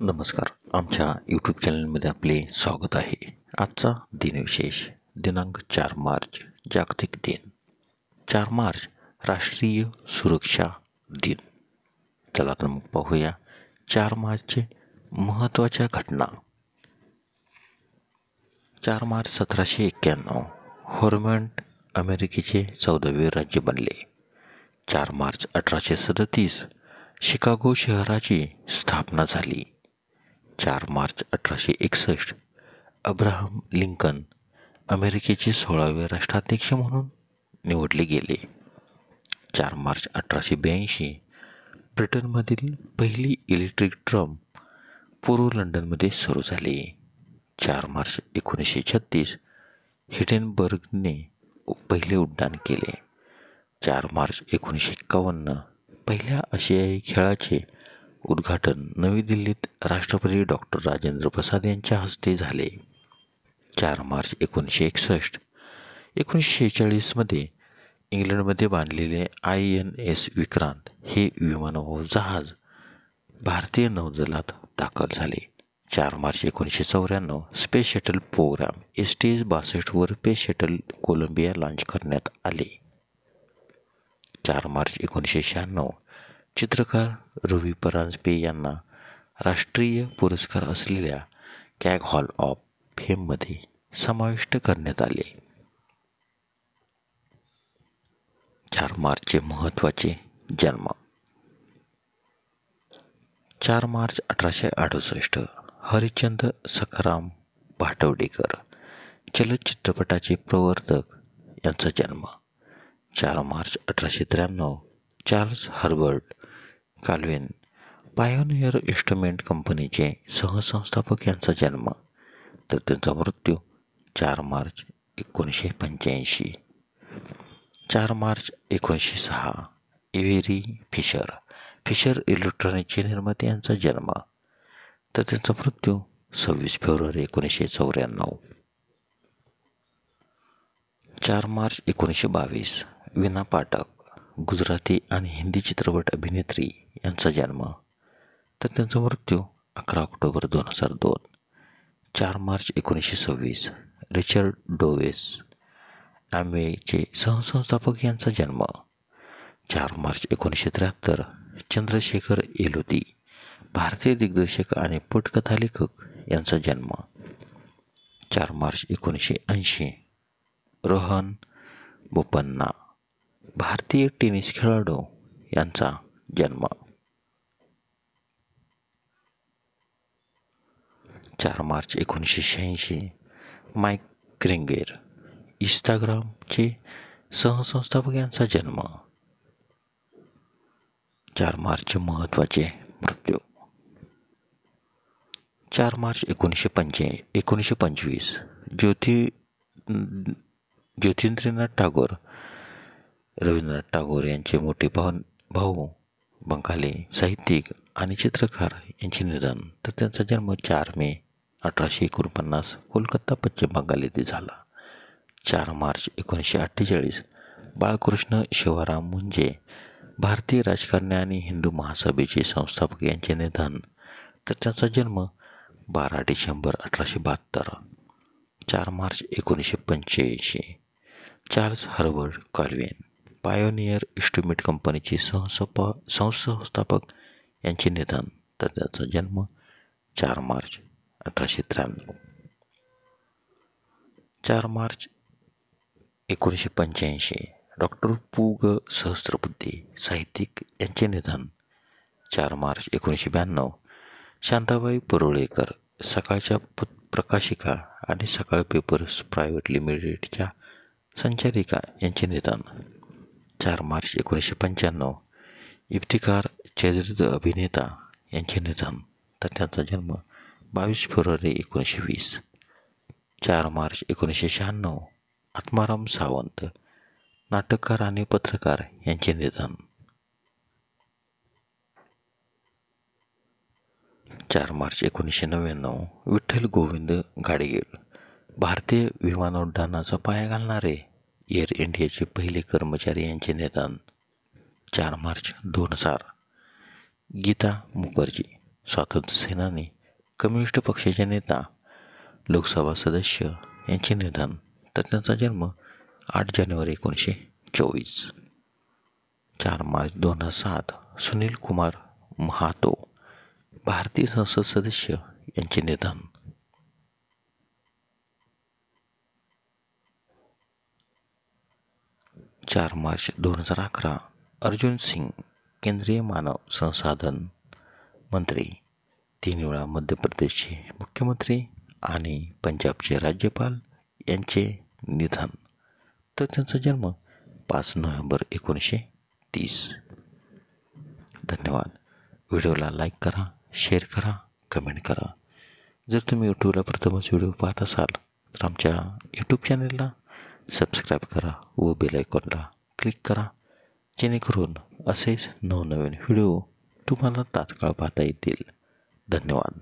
नमस्कार. आमच्या यूट्यूब चॅनलमध्ये आपले स्वागत आहे. आजचा दिनविशेष दिनांक 4 मार्च जागतिक दिन. 4 मार्च राष्ट्रीय सुरक्षा दिन. चला तर मग पाहूया 4 मार्चचे महत्त्वाच्या घटना. 4 मार्च 1791 व्हर्मंट अमेरिकेचे 14वे राज्य बनले. 4 मार्च 1837 शिकागो शहराची स्थापना झाली. 4 मार्च 1861 अब्राहम लिंकन अमेरिकेचे 16वे राष्ट्राध्यक्ष म्हणून निवडले गेले. 4 मार्च 1882 ब्रिटनमधील पहिली इलेक्ट्रिक ट्रम पूर्व लंडनमध्ये सुरू झाली. 4 मार्च 1936 हिडेनबर्गने पहिले उड्डाण केले. 4 मार्च 1951 पहिल्या आशियाई खेळाचे उद्घाटन नवी दिल्लीत राष्ट्रपती डॉक्टर राजेंद्र प्रसाद यांच्या हस्ते झाले. 4 मार्च 1961 1946 इंग्लंडमध्ये बांधलेले INS विक्रांत हे विमानवाहू जहाज भारतीय नौदलात दाखल झाले. 4 March 1994 space shuttle programme STS-62 वर स्पेस शटल कोलंबिया लॉन्च करण्यात आले. 4 मार्च 1996 चित्रकार रवी परांजपे यांना राष्ट्रीय पुरस्कार असलेल्या कॅग हॉल ऑफ फेममध्ये समाविष्ट करण्यात आले. 4 मार्चचे महत्त्वाचे जन्म. 4 मार्च 1868 हरिश्चंद्र सखाराम भाटवडेकर चलचित्रपटाचे प्रवर्तक यांचा जन्म. 4 March 1893 Charles Herbert Colvin Pioneer Instrument कंपनीचे सहसंस्थापक यांचा जन्म, तर त्यांचा मृत्यू 4 मार्च 1985. 4 मार्च 1906 एव्हेरी फिशर इलेक्ट्रॉनिकचे निर्माते यांचा जन्म, तर त्यांचा मृत्यू 26 फेब्रुवारी 1994. 4 मार्च 1922 वीणा पाठक गुजराती आणि हिंदी चित्रपट अभिनेत्री यांचा जन्म, तर त्यांचा मृत्यू 11 ऑक्टोबर 2002. 4 मार्च 1926 रिचर्ड डोवेस ॲम्वेचे सहसंस्थापक यांचा जन्म. 4 मार्च 1973 चंद्रशेखर येलोती भारतीय दिग्दर्शक आणि पटकथा लेखक यांचा जन्म. 4 मार्च 1980 रोहन बोपन्ना भारतीय टेनिस खेळाडू यांचा जन्म. 4 मार्च 1986 माईक क्रेंगर इंस्टाग्रामचे सहसंस्थापक यांचा जन्म. 4 मार्चचे महत्त्वाचे मृत्यू. 4 मार्च 1925 ज्योतिरिंद्रनाथ टागोर रवींद्रनाथ टागोर यांचे मोठे भाऊ बंगाली साहित्यिक आणि चित्रकार यांचे निधन, तर त्यांचा जन्म 4 मे 1849 कोलकाता पश्चिम बंगाल येथे झाला. 4 मार्च 1948 बाळकृष्ण शिवाराम मुंजे भारतीय राजकारणी आणि हिंदू महासभेचे संस्थापक यांचे निधन, तर त्यांचा जन्म 12 December 1872. 4 March 1985 Charles Herbert Colvin Pioneer Instrument कंपनीचे सहसंस्थापक यांचे निधन, तर त्यांचा जन्म 4 मार्च 1893. 4 मार्च 1985 डॉक्टर पु. ग. सहस्त्रबुद्धे साहित्यिक यांचे निधन. 4 मार्च 1992 शांताबाई परुळेकर सकाळच्या प्रकाशिका आणि सकाळ पेपर्स प्रायव्हेट लिमिटेडच्या संचालिका यांचे निधन. 4 मार्च 1995 इफ्तिकार चौधरी अभिनेता यांचे निधन, तर त्यांचा जन्म 22 फेब्रुवारी 1920. 4 मार्च 1996 आत्माराम सावंत नाटककार आणि पत्रकार यांचे निधन. 4 मार्च 1999 विठ्ठल गोविंद गाडगीळ भारतीय विमानोड्डाणाचा पाया घालणारे एअर इंडियाचे पहिले कर्मचारी यांचे निधन. 4 मार्च 2000 गीता मुखर्जी स्वातंत्र्यसेनानी, कम्युनिस्ट पक्षाचे नेता, लोकसभा सदस्य यांचे निधन. तर त्यांचा जन्म 8 जानेवारी 1924. 4 मार्च 2007 सुनील कुमार महातो, भारतीय संसद सदस्य यांचे निधन. 4 मार्च 2011 अर्जुन सिंग, केंद्रीय मानव संसाधन मंत्री, 3 वेळा मध्य प्रदेशचे मुख्यमंत्री आणि पंजाबचे राज्यपाल यांचे निधन. तर त्यांचा जन्म 5 नोव्हेंबर 1930. धन्यवाद. व्हिडिओला लाईक करा, शेअर करा, कमेंट करा. जर तुम्ही यूट्यूबला प्रथमच व्हिडिओ पाहत असाल तर आमच्या यूट्यूब चॅनलला सबस्क्राईब करा व बेल आयकॉनला क्लिक करा, जेणेकरून असेच नवनवीन व्हिडिओ तुम्हाला तात्काळ पाहता येतील. धन्यवाद.